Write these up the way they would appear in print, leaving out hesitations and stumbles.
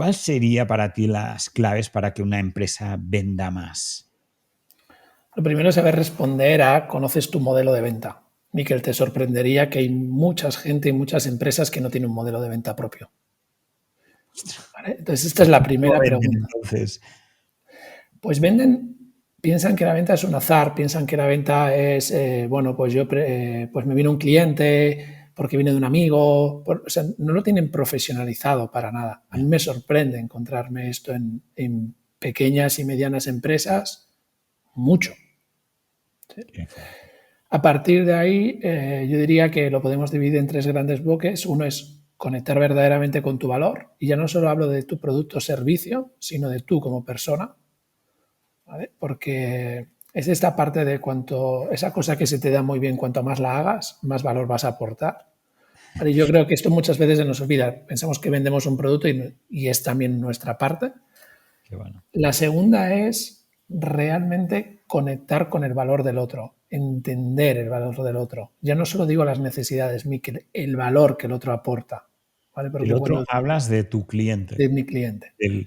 ¿Cuál sería para ti las claves para que una empresa venda más? Lo primero es saber responder a conoces tu modelo de venta. Miquel, te sorprendería que hay mucha gente y muchas empresas que no tienen un modelo de venta propio. ¿Vale? Entonces, esta es la ¿Cómo primera venden pregunta. entonces? Pues piensan que la venta es un azar, piensan que la venta es, bueno, pues pues me vino un cliente porque viene de un amigo, o sea, no lo tienen profesionalizado para nada. A mí me sorprende encontrarme esto en pequeñas y medianas empresas mucho. ¿Sí? Qué fuerte. A partir de ahí, yo diría que lo podemos dividir en tres grandes bloques. Uno es conectar verdaderamente con tu valor, y ya no solo hablo de tu producto o servicio, sino de tú como persona, ¿vale? Porque es esta parte de esa cosa que se te da muy bien, cuanto más la hagas, más valor vas a aportar. ¿Vale? Yo creo que esto muchas veces se nos olvida. Pensamos que vendemos un producto y es también nuestra parte. Qué bueno. La segunda es realmente conectar con el valor del otro, entender el valor del otro. Ya no solo digo las necesidades, Miquel, el valor que el otro aporta. ¿Vale? El Porque, otro bueno, hablas de tu cliente, de mi cliente. del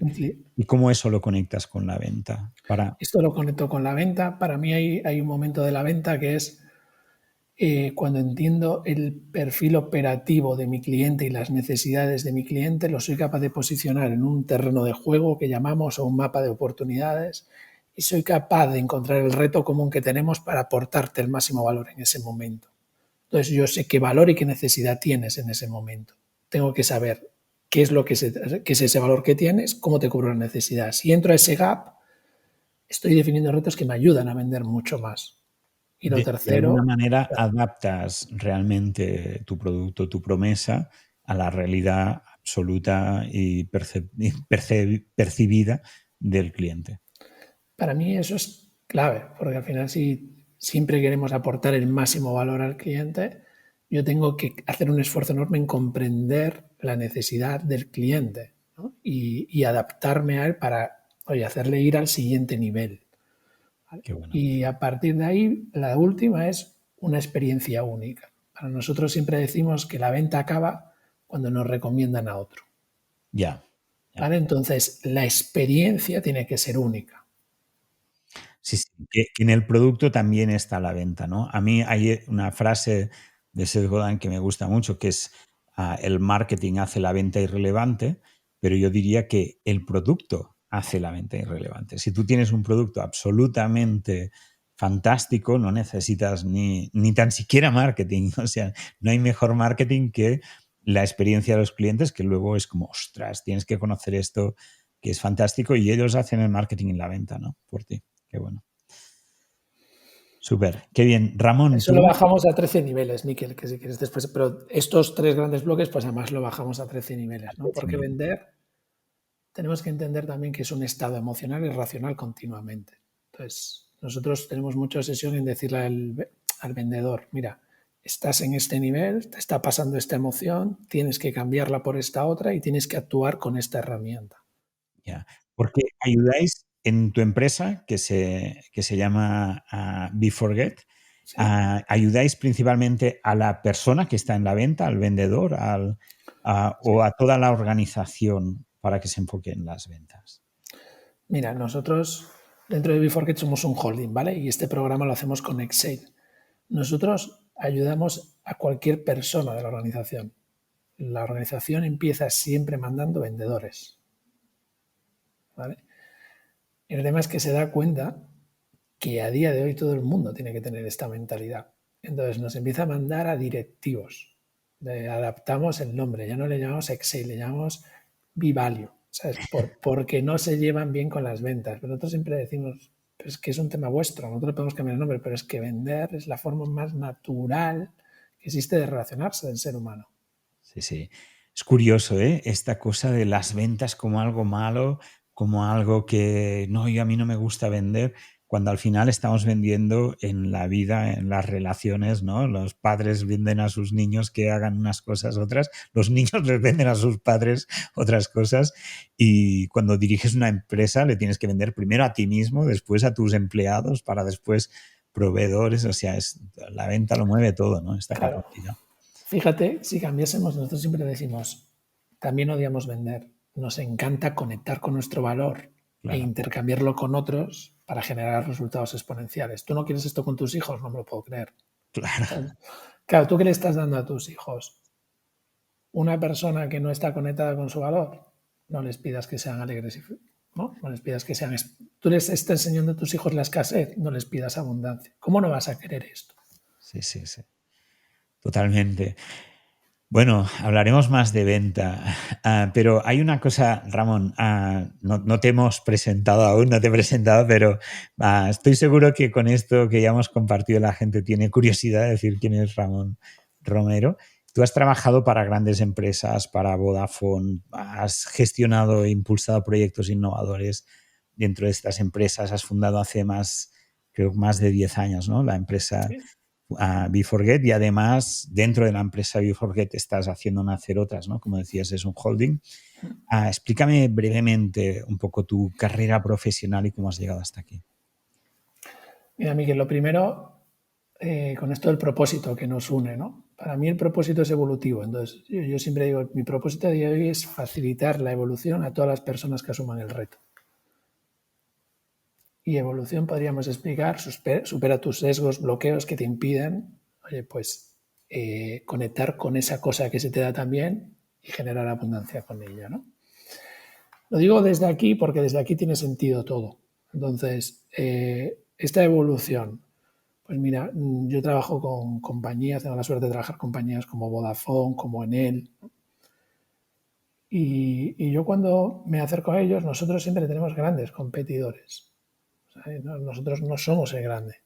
¿y cómo eso lo conectas con la venta? Para Esto lo conecto con la venta. Para mí hay un momento de la venta que es cuando entiendo el perfil operativo de mi cliente y las necesidades de mi cliente, lo soy capaz de posicionar en un terreno de juego que llamamos o un mapa de oportunidades, y soy capaz de encontrar el reto común que tenemos para aportarte el máximo valor en ese momento. Entonces yo sé qué valor y qué necesidad tienes en ese momento. Tengo que saber qué es qué es ese valor que tienes, cómo te cubro la necesidad. Si entro a ese gap, estoy definiendo retos que me ayudan a vender mucho más. Y lo de alguna tercero, manera adaptas realmente tu producto, tu promesa a la realidad absoluta y percibida del cliente. para mí eso es clave, porque al final si siempre queremos aportar el máximo valor al cliente, yo tengo que hacer un esfuerzo enorme en comprender la necesidad del cliente, ¿no? Y adaptarme a él para, oye, hacerle ir al siguiente nivel. ¿Vale? Qué bueno. Y a partir de ahí, la última es una experiencia única. Para nosotros siempre decimos que la venta acaba cuando nos recomiendan a otro. Ya, ya. ¿Vale? Entonces, la experiencia tiene que ser única. Sí, sí, que en el producto también está la venta, ¿no? A mí hay una frase de Seth Godin que me gusta mucho, que es, el marketing hace la venta irrelevante, pero yo diría que el producto hace la venta irrelevante. Si tú tienes un producto absolutamente fantástico, no necesitas ni tan siquiera marketing. O sea, no hay mejor marketing que la experiencia de los clientes, que luego es como, ostras, tienes que conocer esto, que es fantástico, y ellos hacen el marketing en la venta, ¿no? Por ti. Qué bueno. Súper, qué bien. Ramón, Eso lo tú, bajamos a 13 niveles, Miquel, que si quieres después. Pero estos tres grandes bloques, pues además lo bajamos a 13 niveles, ¿no? Porque vender, tenemos que entender también que es un estado emocional y racional continuamente. Entonces, nosotros tenemos mucha obsesión en decirle al vendedor, mira, estás en este nivel, te está pasando esta emoción, tienes que cambiarla por esta otra y tienes que actuar con esta herramienta. ya, porque ayudáis en tu empresa que se llama BeForget, ¿Sí? ayudáis principalmente a la persona que está en la venta, al vendedor, o Sí. a toda la organización para que se enfoque en las ventas. Mira, nosotros dentro de BeForget somos un holding, ¿vale? Y este programa lo hacemos con Excel. Nosotros ayudamos a cualquier persona de la organización. La organización empieza siempre mandando vendedores, ¿vale? El tema es que se da cuenta que a día de hoy todo el mundo tiene que tener esta mentalidad. Entonces nos empieza a mandar a directivos. Adaptamos el nombre, ya no le llamamos Excel, le llamamos Vivalio, ¿sabes? Porque no se llevan bien con las ventas. Pero nosotros siempre decimos, pero es que es un tema vuestro, nosotros le podemos cambiar el nombre, pero es que vender es la forma más natural que existe de relacionarse del ser humano. Sí, sí. Es curioso, ¿eh? Esta cosa de las ventas como algo malo, como algo que no, a mí no me gusta vender, cuando al final estamos vendiendo en la vida, en las relaciones, ¿no? Los padres venden a sus niños que hagan unas cosas, otras, los niños les venden a sus padres otras cosas, y cuando diriges una empresa le tienes que vender primero a ti mismo, después a tus empleados, para después proveedores, o sea, la venta lo mueve todo, ¿no? Esta Claro. capacidad. Fíjate, si cambiásemos, nosotros siempre decimos, también odiamos vender. nos encanta conectar con nuestro valor e Claro. intercambiarlo con otros para generar resultados exponenciales. ¿Tú no quieres esto con tus hijos? No me lo puedo creer. Claro. ¿Sabes? Claro, ¿tú qué le estás dando a tus hijos? Una persona que no está conectada con su valor, no les pidas que sean alegres, ¿no? No les pidas que sean... Tú les estás enseñando a tus hijos la escasez, no les pidas abundancia. ¿Cómo no vas a querer esto? Sí, sí, sí. Totalmente. Bueno, hablaremos más de venta, pero hay una cosa, Ramón, no te hemos presentado aún, no te he presentado, pero estoy seguro que con esto que ya hemos compartido la gente tiene curiosidad de decir quién es Ramón Romero. Tú has trabajado para grandes empresas, para Vodafone, has gestionado e impulsado proyectos innovadores dentro de estas empresas, has fundado hace creo, más de 10 años, ¿no? La empresa Sí. Beforget, y además dentro de la empresa Beforget estás haciendo nacer otras, ¿no? Como decías, es un holding. Explícame brevemente un poco tu carrera profesional y cómo has llegado hasta aquí. Mira, Miguel, lo primero, con esto del propósito que nos une, ¿no? Para mí el propósito es evolutivo. Entonces, yo siempre digo, mi propósito de hoy es facilitar la evolución a todas las personas que asuman el reto. Y evolución podríamos explicar, supera tus sesgos, bloqueos que te impiden, oye, pues conectar con esa cosa que se te da también y generar abundancia con ella, ¿no? Lo digo desde aquí porque desde aquí tiene sentido todo. Entonces, esta evolución, pues mira, yo trabajo con compañías, tengo la suerte de trabajar con compañías como Vodafone, como Enel, y yo cuando me acerco a ellos, nosotros siempre tenemos grandes competidores. ¿Sabes? Nosotros no somos el grande.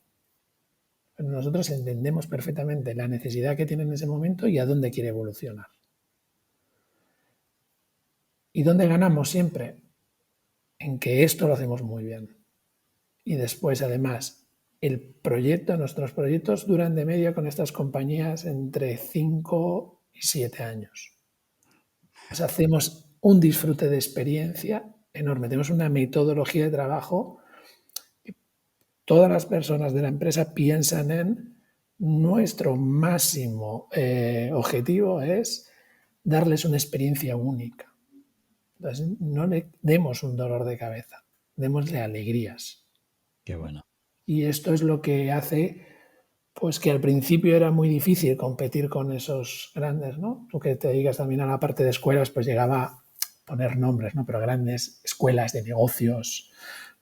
Pero nosotros entendemos perfectamente la necesidad que tiene en ese momento y a dónde quiere evolucionar. ¿Y dónde ganamos siempre? En que esto lo hacemos muy bien. Y después, además, nuestros proyectos duran de media con estas compañías entre 5 y 7 años. O sea, hacemos un disfrute de experiencia enorme. Tenemos una metodología de trabajo. Todas las personas de la empresa piensan en nuestro máximo objetivo es darles una experiencia única. Entonces, no le demos un dolor de cabeza, démosle alegrías. Qué bueno. Y esto es lo que hace pues que al principio era muy difícil competir con esos grandes, ¿no? Tú que te dedicas también a la parte de escuelas, pues llegaba a poner nombres, ¿no? Pero grandes escuelas de negocios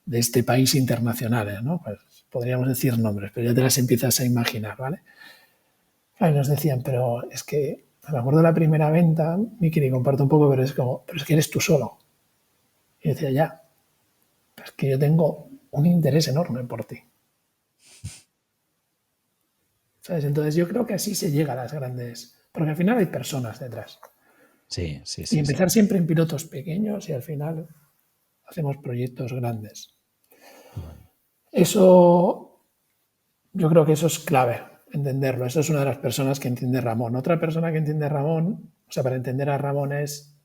de este país internacionales, ¿no? Pues podríamos decir nombres, pero ya te las empiezas a imaginar, ¿vale? Y nos decían, pero es que me acuerdo de la primera venta, Miki, y comparto un poco, pero es como, pero es que eres tú solo. Y yo decía, ya, pero es que yo tengo un interés enorme por ti. ¿Sabes? Entonces yo creo que así se llega a las grandes, porque al final hay personas detrás. Sí, sí, Y sí, sí. empezar siempre en pilotos pequeños y al final hacemos proyectos grandes. Eso, yo creo que eso es clave, entenderlo. Eso es una de las personas que entiende Ramón. Otra persona que entiende Ramón, o sea, para entender a Ramón es,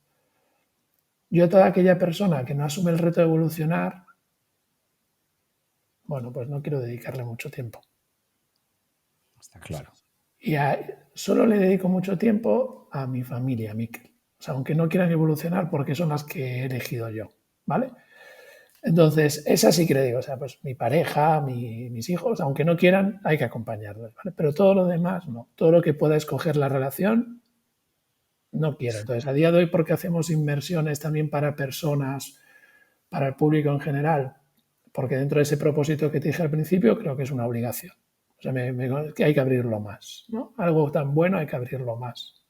yo toda aquella persona que no asume el reto de evolucionar, bueno, pues no quiero dedicarle mucho tiempo. Está claro. Y solo le dedico mucho tiempo a mi familia, a Miquel. O sea, aunque no quieran evolucionar porque son las que he elegido yo, ¿vale? Entonces, esa sí que le digo, o sea, pues mi pareja, mis hijos, aunque no quieran, hay que acompañarlos, ¿vale? Pero todo lo demás, no. Todo lo que pueda escoger la relación, no quiero. Entonces, a día de hoy, porque hacemos inversiones también para personas, para el público en general, porque dentro de ese propósito que te dije al principio, creo que es una obligación. O sea, que hay que abrirlo más, ¿no? Algo tan bueno hay que abrirlo más.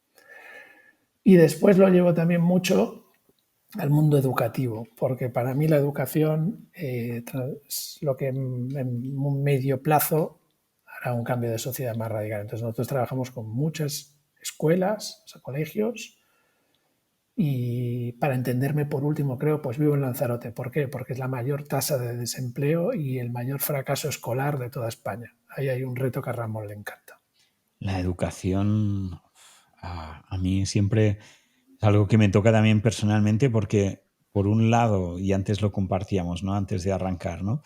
Y después lo llevo también mucho al mundo educativo, porque para mí la educación es lo que en un medio plazo hará un cambio de sociedad más radical. Entonces nosotros trabajamos con muchas escuelas, o sea, colegios, y para entenderme por último, creo, pues vivo en Lanzarote. ¿Por qué? Porque es la mayor tasa de desempleo y el mayor fracaso escolar de toda España. Ahí hay un reto que a Ramón le encanta. La educación a mí siempre es algo que me toca también personalmente porque, por un lado, y antes lo compartíamos, ¿no? Antes de arrancar, ¿no?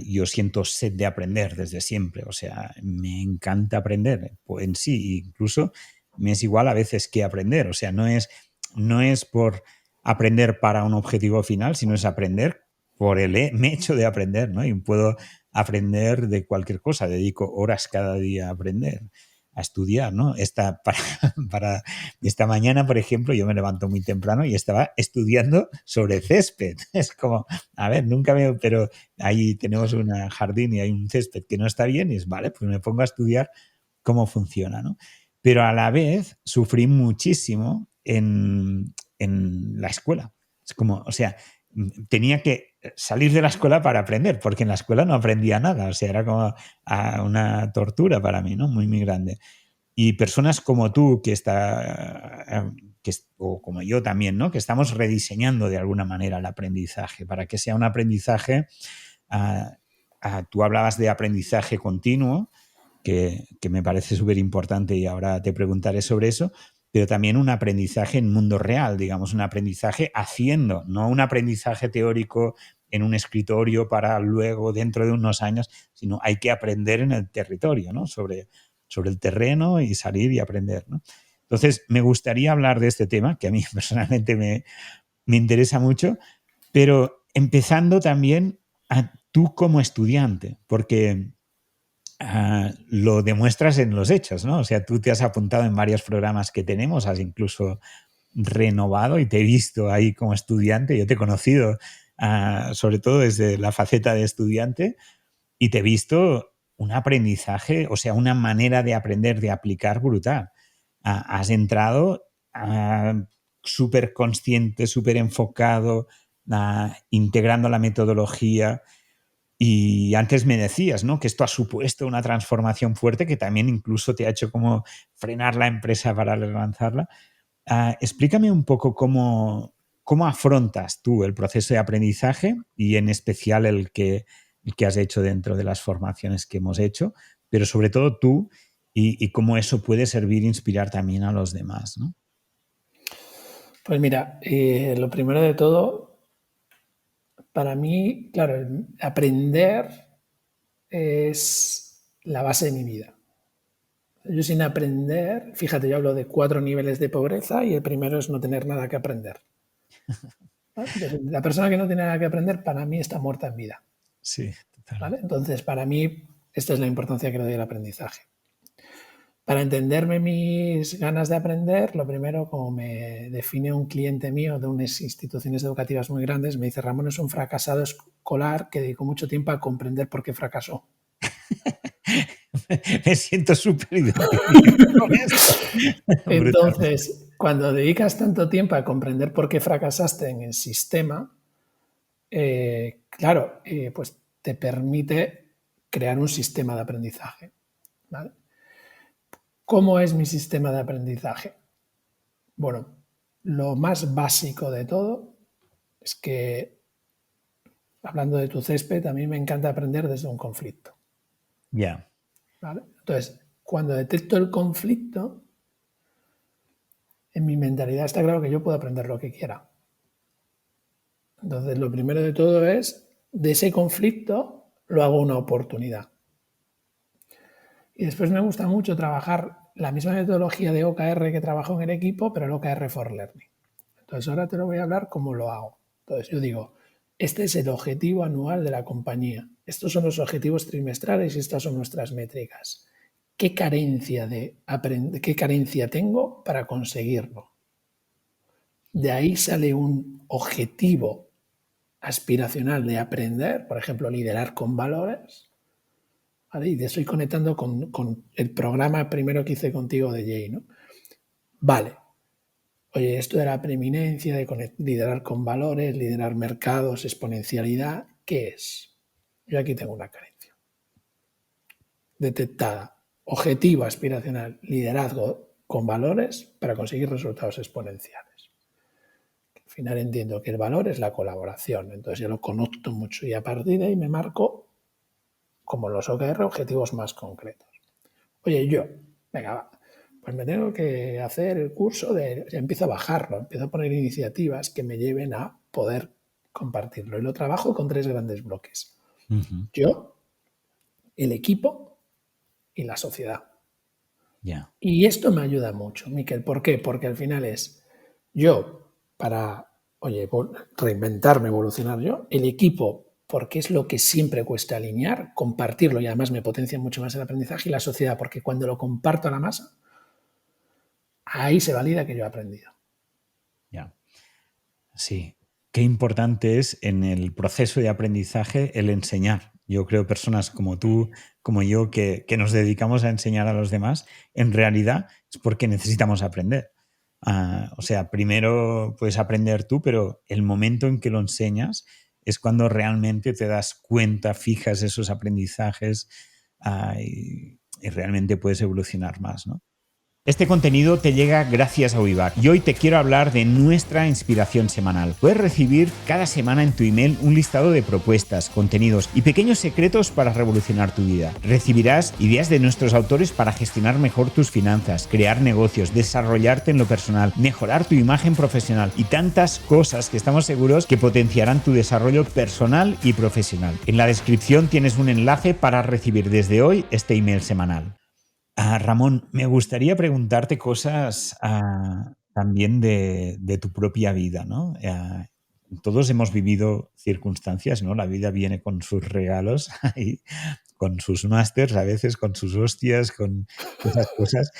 Yo siento sed de aprender desde siempre, o sea, me encanta aprender en sí, incluso me es igual a veces que aprender, o sea, no es por aprender para un objetivo final, sino es aprender por el hecho de aprender, ¿no? Y puedo aprender de cualquier cosa, dedico horas cada día a aprender, a estudiar, ¿no? Para esta mañana, por ejemplo, yo me levanto muy temprano y estaba estudiando sobre césped. Es como, a ver, nunca veo, pero ahí tenemos un jardín y hay un césped que no está bien y es, vale, pues me pongo a estudiar cómo funciona, ¿no? Pero a la vez sufrí muchísimo en la escuela. Es como, o sea, tenía que salir de la escuela para aprender, porque en la escuela no aprendía nada, o sea, era como una tortura para mí, ¿no? Muy, muy grande. Y personas como tú, o como yo también, ¿no? Que estamos rediseñando de alguna manera el aprendizaje para que sea un aprendizaje. Tú hablabas de aprendizaje continuo, que me parece súper importante y ahora te preguntaré sobre eso, pero también un aprendizaje en mundo real, digamos, un aprendizaje haciendo, no un aprendizaje teórico en un escritorio para luego, dentro de unos años, sino hay que aprender en el territorio, ¿no? Sobre el terreno y salir y aprender, ¿no? Entonces, me gustaría hablar de este tema, que a mí personalmente me interesa mucho, pero empezando también a tú como estudiante, porque lo demuestras en los hechos, ¿no? O sea, tú te has apuntado en varios programas que tenemos, has incluso renovado y te he visto ahí como estudiante, yo te he conocido sobre todo desde la faceta de estudiante y te he visto un aprendizaje, o sea, una manera de aprender, de aplicar brutal. Has entrado súper consciente, súper enfocado, integrando la metodología. Y antes me decías, ¿no? Que esto ha supuesto una transformación fuerte que también incluso te ha hecho como frenar la empresa para lanzarla. Explícame un poco cómo afrontas tú el proceso de aprendizaje y en especial el que has hecho dentro de las formaciones que hemos hecho, pero sobre todo tú y cómo eso puede servir e inspirar también a los demás, ¿no? Pues mira, lo primero de todo, para mí, claro, aprender es la base de mi vida. Yo sin aprender, fíjate, yo hablo de 4 niveles de pobreza y el primero es no tener nada que aprender. ¿Vale? Entonces, la persona que no tiene nada que aprender, para mí está muerta en vida. Sí, total. ¿Vale? Entonces, para mí, esta es la importancia que le doy al aprendizaje. Para entenderme mis ganas de aprender, lo primero, como me define un cliente mío de unas instituciones educativas muy grandes, me dice, Ramón es un fracasado escolar que dedicó mucho tiempo a comprender por qué fracasó. Me siento súper identificado con esto. Brutal. Entonces, cuando dedicas tanto tiempo a comprender por qué fracasaste en el sistema, claro, pues te permite crear un sistema de aprendizaje. ¿Vale? ¿Cómo es mi sistema de aprendizaje? Bueno, lo más básico de todo es que, hablando de tu césped, a mí me encanta aprender desde un conflicto. Ya. ¿Vale? Entonces, cuando detecto el conflicto, en mi mentalidad está claro que yo puedo aprender lo que quiera. Entonces, lo primero de todo es, de ese conflicto lo hago una oportunidad. Y después me gusta mucho trabajar la misma metodología de OKR que trabajo en el equipo, pero el OKR for Learning. Entonces, ahora te lo voy a hablar cómo lo hago. Entonces, yo digo, este es el objetivo anual de la compañía. Estos son los objetivos trimestrales y estas son nuestras métricas. ¿Qué carencia tengo para conseguirlo? De ahí sale un objetivo aspiracional de aprender, por ejemplo, liderar con valores. ¿Vale? Y te estoy conectando con el programa primero que hice contigo de Jay, ¿no? Vale. Oye, esto de la preeminencia, de liderar con valores, liderar mercados, exponencialidad, ¿qué es? Yo aquí tengo una carencia detectada. Objetivo aspiracional, liderazgo con valores para conseguir resultados exponenciales. Al final entiendo que el valor es la colaboración, entonces yo lo conecto mucho y a partir de ahí me marco, como los OKR, objetivos más concretos. Oye, venga, va, pues me tengo que hacer el curso empiezo a bajarlo, empiezo a poner iniciativas que me lleven a poder compartirlo. Y lo trabajo con 3 grandes bloques. Uh-huh. Yo, el equipo y la sociedad. Ya. Y esto me ayuda mucho, Miquel. ¿Por qué? Porque al final es yo, para oye, reinventarme, evolucionar yo. El equipo, porque es lo que siempre cuesta alinear, compartirlo y además me potencia mucho más el aprendizaje. Y la sociedad, porque cuando lo comparto a la masa, ahí se valida que yo he aprendido. Ya. Sí. Qué importante es en el proceso de aprendizaje el enseñar. Yo creo personas como tú, como yo, que nos dedicamos a enseñar a los demás, en realidad es porque necesitamos aprender. O sea, primero puedes aprender tú, pero el momento en que lo enseñas es cuando realmente te das cuenta, fijas esos aprendizajes y realmente puedes evolucionar más, ¿no? Este contenido te llega gracias a Ubivac y hoy te quiero hablar de nuestra inspiración semanal. Puedes recibir cada semana en tu email un listado de propuestas, contenidos y pequeños secretos para revolucionar tu vida. Recibirás ideas de nuestros autores para gestionar mejor tus finanzas, crear negocios, desarrollarte en lo personal, mejorar tu imagen profesional y tantas cosas que estamos seguros que potenciarán tu desarrollo personal y profesional. En la descripción tienes un enlace para recibir desde hoy este email semanal. Ramón, me gustaría preguntarte cosas también de tu propia vida, ¿no? Todos hemos vivido circunstancias, ¿no? La vida viene con sus regalos, y con sus másters, a veces con sus hostias, con esas cosas.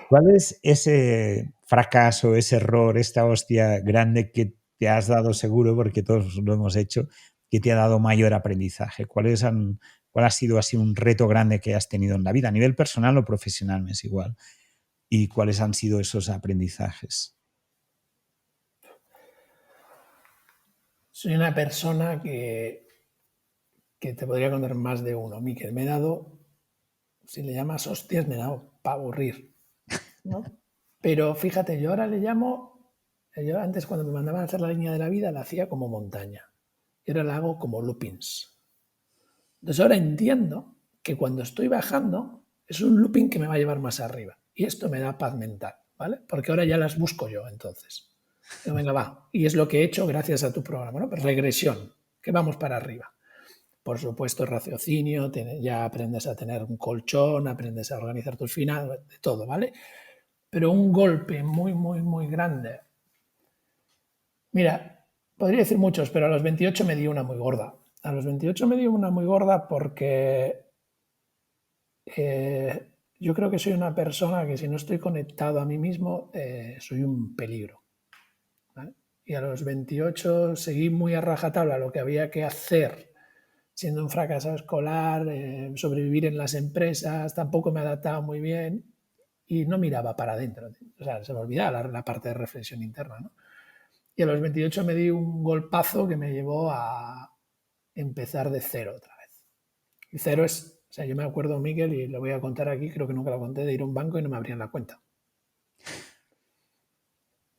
¿Cuál es ese fracaso, ese error, esta hostia grande que te has dado seguro, porque todos lo hemos hecho, que te ha dado mayor aprendizaje? ¿Cuál ha sido así un reto grande que has tenido en la vida, a nivel personal o profesional, me es igual? ¿Y cuáles han sido esos aprendizajes? Soy una persona que te podría contar más de uno. Miquel, me he dado, si le llamas hostias, me he dado para aburrir, ¿no? Pero fíjate, yo ahora le llamo, yo antes cuando me mandaban a hacer la línea de la vida la hacía como montaña. Y ahora la hago como loopings. Entonces ahora entiendo que cuando estoy bajando es un looping que me va a llevar más arriba. Y esto me da paz mental, ¿vale? Porque ahora ya las busco yo, entonces. Digo, venga, va. Y es lo que he hecho gracias a tu programa, ¿no? Pues regresión, que vamos para arriba. Por supuesto, raciocinio, ya aprendes a tener un colchón, aprendes a organizar tus finanzas, de todo, ¿vale? Pero un golpe muy, muy, muy grande. Mira, podría decir muchos, pero a los 28 me dio una muy gorda. A los 28 me dio una muy gorda porque yo creo que soy una persona que si no estoy conectado a mí mismo, soy un peligro. ¿Vale? Y a los 28 seguí muy a rajatabla lo que había que hacer siendo un fracasado escolar, sobrevivir en las empresas, tampoco me adaptaba muy bien y no miraba para adentro. O sea, se me olvidaba la parte de reflexión interna, ¿no? Y a los 28 me di un golpazo que me llevó a empezar de cero otra vez. Y cero es, o sea, yo me acuerdo, Miguel, y lo voy a contar aquí, creo que nunca lo conté, de ir a un banco y no me abrían la cuenta.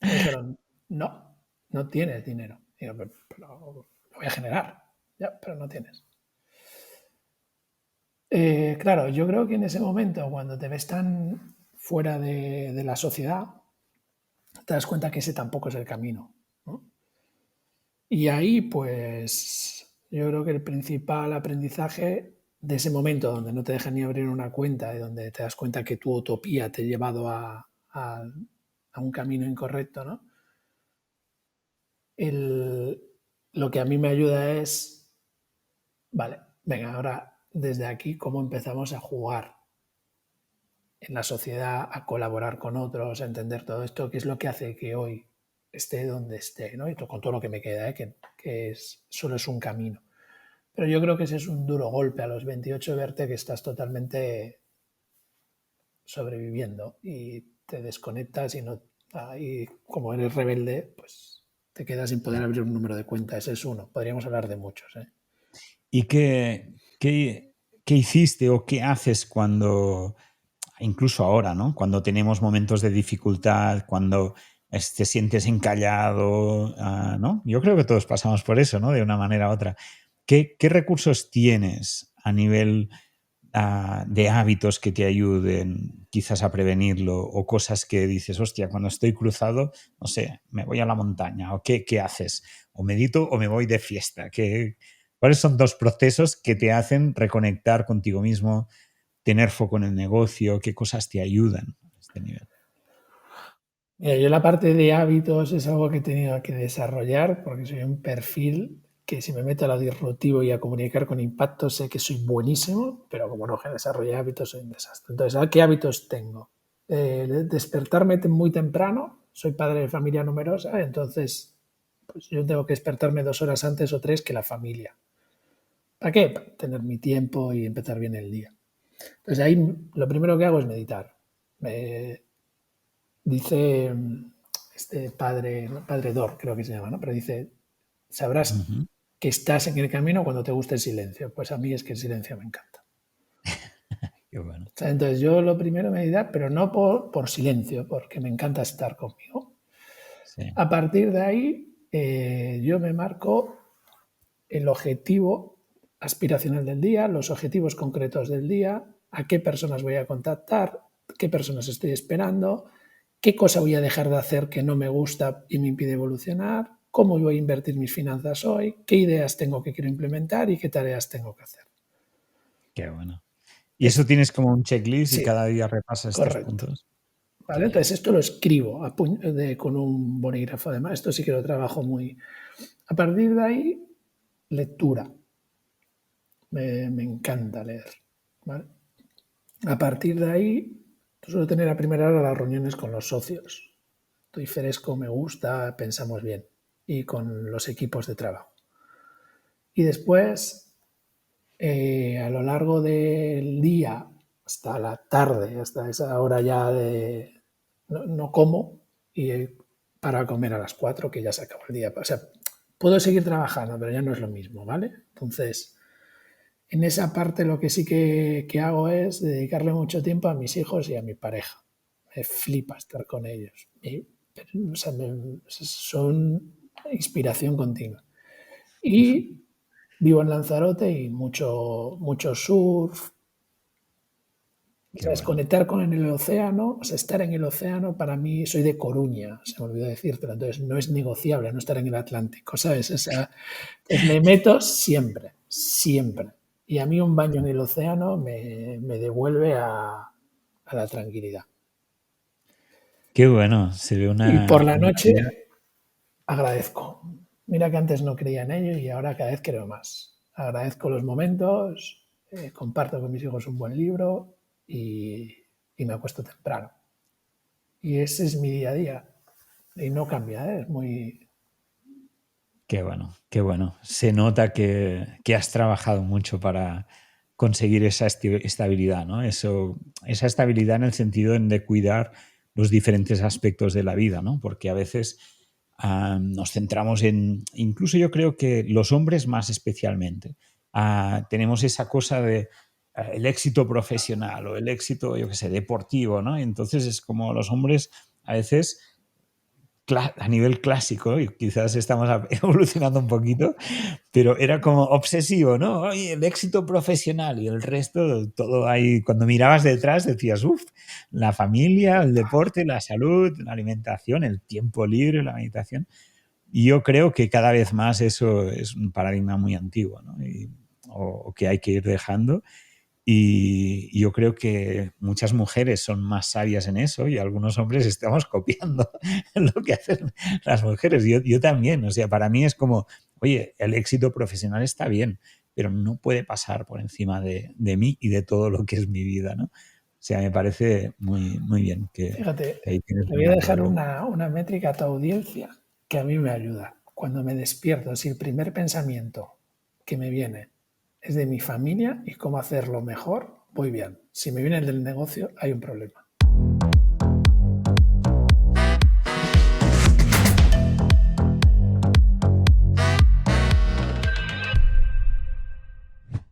Me dijeron, no, no tienes dinero. Y yo, pero lo voy a generar. Ya, pero no tienes. Claro, yo creo que en ese momento, cuando te ves tan fuera de la sociedad, te das cuenta que ese tampoco es el camino, ¿no? Y ahí, pues, yo creo que el principal aprendizaje de ese momento donde no te dejan ni abrir una cuenta y donde te das cuenta que tu utopía te ha llevado a un camino incorrecto, ¿no? Lo que a mí me ayuda es, vale, venga, ahora desde aquí, ¿cómo empezamos a jugar en la sociedad, a colaborar con otros, a entender todo esto, que es lo que hace que hoy esté donde esté, ¿no? Y con todo lo que me queda, que solo es un camino. Pero yo creo que ese es un duro golpe a los 28 verte que estás totalmente sobreviviendo y te desconectas y no y como eres rebelde, pues te quedas sin poder abrir un número de cuenta. Ese es uno. Podríamos hablar de muchos, ¿eh? ¿Y qué hiciste o qué haces cuando, incluso ahora, ¿no? Cuando tenemos momentos de dificultad, cuando te sientes encallado, ¿no? Yo creo que todos pasamos por eso, ¿no? De una manera u otra. ¿Qué recursos tienes a nivel de hábitos que te ayuden quizás a prevenirlo o cosas que dices, hostia, cuando estoy cruzado, no sé, me voy a la montaña o qué haces? ¿O medito o me voy de fiesta? ¿Cuáles son dos procesos que te hacen reconectar contigo mismo, tener foco en el negocio? ¿Qué cosas te ayudan a este nivel? Mira, yo la parte de hábitos es algo que he tenido que desarrollar porque soy un perfil que si me meto a lo disruptivo y a comunicar con impacto sé que soy buenísimo, pero como no desarrollé hábitos soy un desastre. Entonces, ¿qué hábitos tengo? Despertarme muy temprano, soy padre de familia numerosa, entonces pues yo tengo que despertarme 2 horas antes o 3 que la familia. ¿Para qué? Para tener mi tiempo y empezar bien el día. Entonces ahí lo primero que hago es meditar. Dice este padre, padre Dor, creo que se llama, ¿no? Pero dice, sabrás Ujú. que estás en el camino cuando te guste el silencio. Pues a mí es que el silencio me encanta. Qué bueno. O sea, entonces yo lo primero meditar, pero no por silencio, porque me encanta estar conmigo. Sí, A partir de ahí, yo me marco el objetivo aspiracional del día, los objetivos concretos del día, a qué personas voy a contactar, qué personas estoy esperando, qué cosa voy a dejar de hacer que no me gusta y me impide evolucionar, cómo voy a invertir mis finanzas hoy, qué ideas tengo que quiero implementar y qué tareas tengo que hacer. qué bueno. ¿Y eso Es, tienes como un checklist y sí, cada día repasas estos correcto. puntos? Qué ¿Vale? bien. Entonces esto lo escribo con un bolígrafo además, esto sí que lo trabajo muy... A partir de ahí, lectura. Me encanta leer. ¿Vale? A partir de ahí, suelo tener a primera hora las reuniones con los socios. Estoy fresco, me gusta, pensamos bien. Y con los equipos de trabajo. Y después, a lo largo del día, hasta la tarde, hasta esa hora ya de... No como y para comer a las 4 que ya se acabó el día. O sea, puedo seguir trabajando, pero ya no es lo mismo, ¿vale? Entonces, en esa parte lo que sí que hago es dedicarle mucho tiempo a mis hijos y a mi pareja. Me flipa estar con ellos. O sea, son inspiración continua. Y vivo en Lanzarote y mucho surf. Qué ¿Sabes? bueno. Conectar con el océano, o sea, estar en el océano para mí, soy de Coruña, se me olvidó decírtelo, entonces no es negociable no estar en el Atlántico, ¿sabes? O sea, entonces me meto siempre, siempre. Y a mí un baño en el océano me devuelve a la tranquilidad. Qué bueno. Se ve Y por la una noche vida. agradezco. Mira que antes no creía en ello y ahora cada vez creo más. Agradezco los momentos, comparto con mis hijos un buen libro y me acuesto temprano. Y ese es mi día a día. Y no cambia, ¿eh? Es muy... Qué bueno, qué bueno. Se nota que has trabajado mucho para conseguir esa estabilidad, ¿no? Eso, esa estabilidad en el sentido de cuidar los diferentes aspectos de la vida, ¿no? Porque a veces nos centramos en, incluso yo creo que los hombres más especialmente, tenemos esa cosa de el éxito profesional o el éxito, yo qué sé, deportivo, ¿no? Entonces es como los hombres a veces a nivel clásico, y quizás estamos evolucionando un poquito, pero era como obsesivo, ¿no? Oye, el éxito profesional y el resto, todo ahí, cuando mirabas detrás decías, uff, la familia, el deporte, la salud, la alimentación, el tiempo libre, la meditación. Y yo creo que cada vez más eso es un paradigma muy antiguo, ¿no? O que hay que ir dejando. Y yo creo que muchas mujeres son más sabias en eso y algunos hombres estamos copiando lo que hacen las mujeres. Yo también, o sea, para mí es como, oye, el éxito profesional está bien, pero no puede pasar por encima de mí y de todo lo que es mi vida, ¿no? O sea, me parece muy, muy bien Fíjate, que ahí tienes le voy muy a en dejar claro. una métrica a tu audiencia que a mí me ayuda. Cuando me despierto, si el primer pensamiento que me viene es de mi familia y cómo hacerlo mejor, voy bien. Si me viene el del negocio, hay un problema.